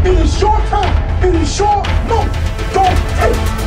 It is your time. It is your moment. Don't take it.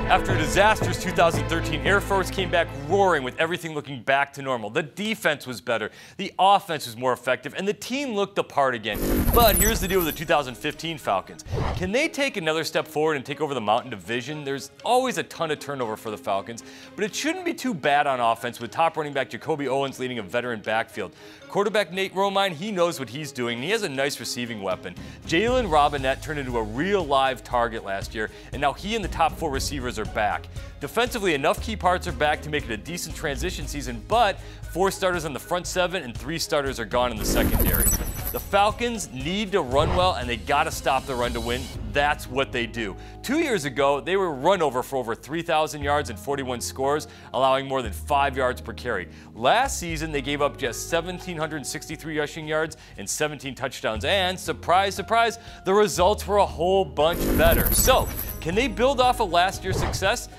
After a disastrous 2013, Air Force came back roaring with everything looking back to normal. The defense was better, the offense was more effective, and the team looked the part again. But here's the deal with the 2015 Falcons. Can they take another step forward and take over the Mountain Division? There's always a ton of turnover for the Falcons, but it shouldn't be too bad on offense with top running back Jacoby Owens leading a veteran backfield. Quarterback Nate Romine, he knows what he's doing, and he has a nice receiving weapon. Jalen Robinette turned into a real live target last year, and now he and the top 4 receivers are back. Defensively, enough key parts are back to make it a decent transition season, but 4 starters on the front 7 and 3 starters are gone in the secondary. The Falcons need to run well, and they got to stop the run to win. That's what they do. 2 years ago, they were run over for over 3,000 yards and 41 scores, allowing more than 5 yards per carry. Last season, they gave up just 1,763 rushing yards and 17 touchdowns, and surprise, surprise, the results were a whole bunch better. So, can they build off of last year's success?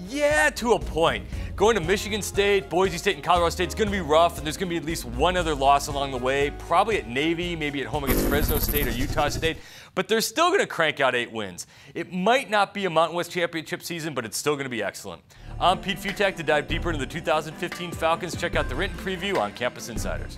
Yeah, to a point. Going to Michigan State, Boise State, and Colorado State is going to be rough, and there's going to be at least one other loss along the way, probably at Navy, maybe at home against Fresno State or Utah State, but they're still going to crank out 8 wins. It might not be a Mountain West Championship season, but it's still going to be excellent. I'm Pete Fiutak. To dive deeper into the 2015 Falcons, check out the written preview on Campus Insiders.